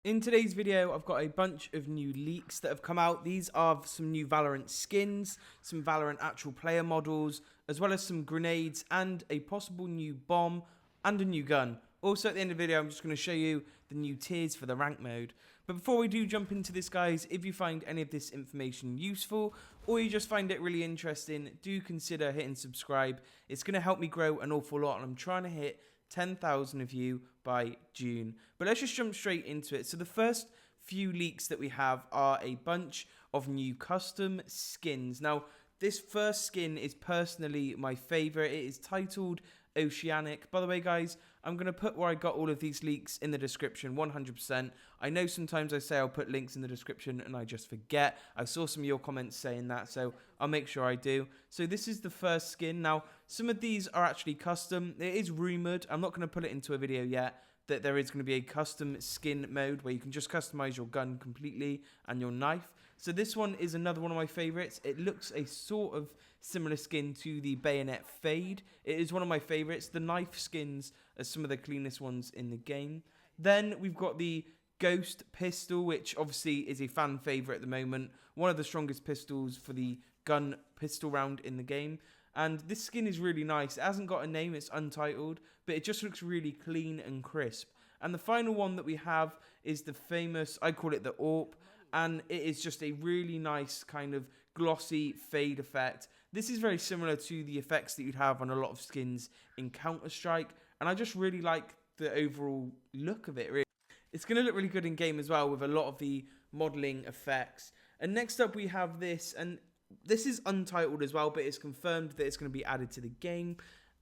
In today's video, I've got a bunch of new leaks that have come out. These are some new Valorant skins, some Valorant actual player models, as well as some grenades and a possible new bomb and a new gun. Also, at the end of the video, I'm just going to show you the new tiers for the rank mode. But before we do jump into this, guys, if you find any of this information useful or you just find it really interesting, do consider hitting subscribe. It's going to help me grow an awful lot, and I'm trying to hit 10,000 of you by June. But let's just jump straight into it. So the first few leaks that we have are a bunch of new custom skins. Now, this first skin is personally my favorite. It is titled Oceanic. By the way, guys, I'm going to put where I got all of these leaks in the description 100%. I know sometimes I say I'll put links in the description and I just forget. I saw some of your comments saying that, so I'll make sure I do. So this is the first skin. Now, some of these are actually custom. It is rumored, I'm not going to put it into a video yet, that there is going to be a custom skin mode where you can just customize your gun completely and your knife. So this one is another one of my favorites. It looks a sort of similar skin to the bayonet fade. It is one of my favorites. The knife skins are some of the cleanest ones in the game. Then we've got the Ghost pistol, which obviously is a fan favorite at the moment. One of the strongest pistols for the gun pistol round in the game. And this skin is really nice. It hasn't got a name, it's untitled, but it just looks really clean and crisp. And the final one that we have is the famous, I call it the AWP, and it is just a really nice kind of glossy fade effect. This is very similar to the effects that you'd have on a lot of skins in Counter-Strike, and I just really like the overall look of it, really. It's going to look really good in game as well with a lot of the modeling effects. And next up we have this, and this is untitled as well, but it's confirmed that it's going to be added to the game.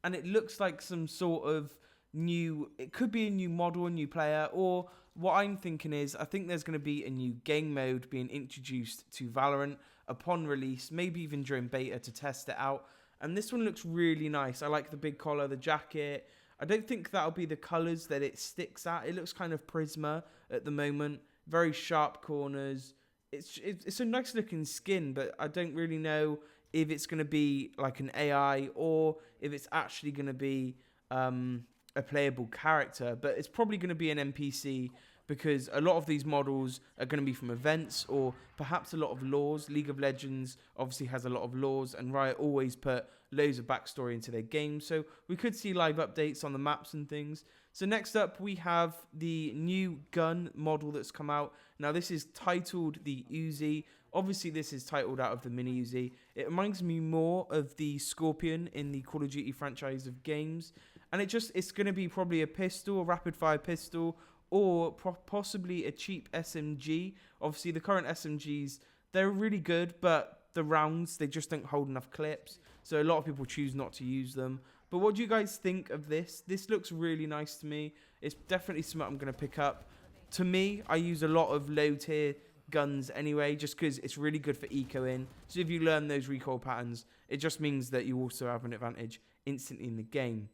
And it looks like some sort of new, it could be a new model, a new player, or what I'm thinking is, I think there's going to be a new game mode being introduced to Valorant upon release, maybe even during beta to test it out. And this one looks really nice. I like the big collar, the jacket. I don't think that'll be the colours that it sticks at. It looks kind of Prisma at the moment. Very sharp corners. It's a nice looking skin, but I don't really know if it's going to be like an AI or if it's actually going to be a playable character. But it's probably going to be an NPC because a lot of these models are going to be from events or perhaps a lot of lores. League of Legends obviously has a lot of lores, and Riot always put loads of backstory into their games. So we could see live updates on the maps and things. So next up, we have the new gun model that's come out. Now, this is titled the Uzi. Obviously, this is titled out of the mini Uzi. It reminds me more of the Scorpion in the Call of Duty franchise of games. And it's going to be probably a pistol, a rapid-fire pistol, or possibly a cheap SMG. Obviously, the current SMGs, they're really good, but the rounds, they just don't hold enough clips. So a lot of people choose not to use them. But what do you guys think of this? This looks really nice to me. It's definitely something I'm going to pick up. To me, I use a lot of low-tier guns anyway, just because it's really good for ecoing. So if you learn those recoil patterns, it just means that you also have an advantage instantly in the game.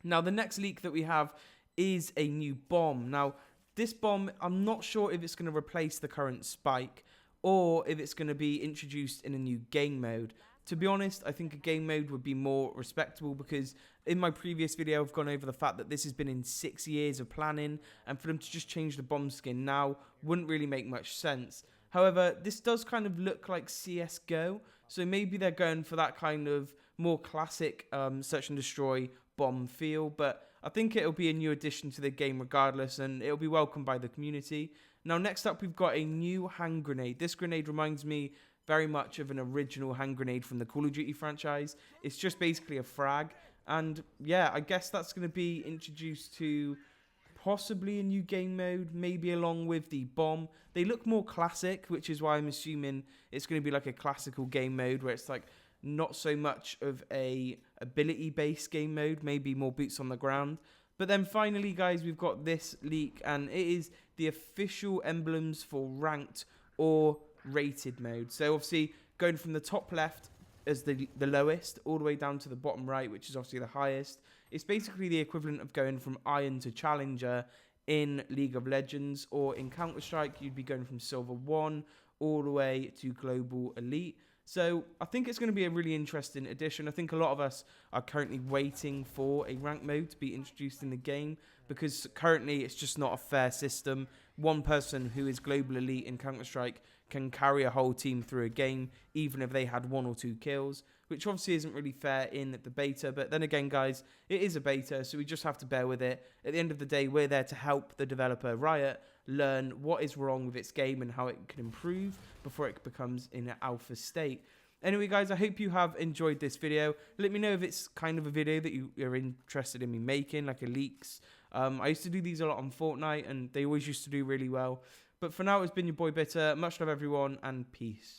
Now, the next leak that we have is a new bomb. Now, this bomb, I'm not sure if it's going to replace the current spike or if it's going to be introduced in a new game mode. To be honest, I think a game mode would be more respectable because in my previous video, I've gone over the fact that this has been in 6 years of planning, and for them to just change the bomb skin now wouldn't really make much sense. However, this does kind of look like CSGO, so maybe they're going for that kind of more classic search and destroy bomb feel, but I think it'll be a new addition to the game regardless, and it'll be welcomed by the community. Now, next up, we've got a new hand grenade. This grenade reminds me very much of an original hand grenade from the Call of Duty franchise. It's just basically a frag, and yeah, I guess that's going to be introduced to possibly a new game mode, maybe along with the bomb. They look more classic, which is why I'm assuming it's going to be like a classical game mode where it's like not so much of a ability-based game mode, maybe more boots on the ground. But then finally, guys, we've got this leak, and it is the official emblems for ranked or rated mode. So obviously going from the top left as the lowest all the way down to the bottom right, which is obviously the highest. It's basically the equivalent of going from Iron to Challenger in League of Legends, or in Counter-Strike you'd be going from Silver 1 all the way to Global Elite. So I think it's going to be a really interesting addition. I think a lot of us are currently waiting for a rank mode to be introduced in the game because currently it's just not a fair system one person who is global elite in Counter-Strike can carry a whole team through a game, even if they had 1 or 2 kills, which obviously isn't really fair in the beta. But then again, guys, it is a beta, so we just have to bear with it. At the end of the day, we're there to help the developer, Riot, learn what is wrong with its game and how it can improve before it becomes in an alpha state. Anyway, guys, I hope you have enjoyed this video. Let me know if it's kind of a video that you're interested in me making, like a leaks. I used to do these a lot on Fortnite, and they always used to do really well. But for now, it's been your boy Bitter. Much love, everyone, and peace.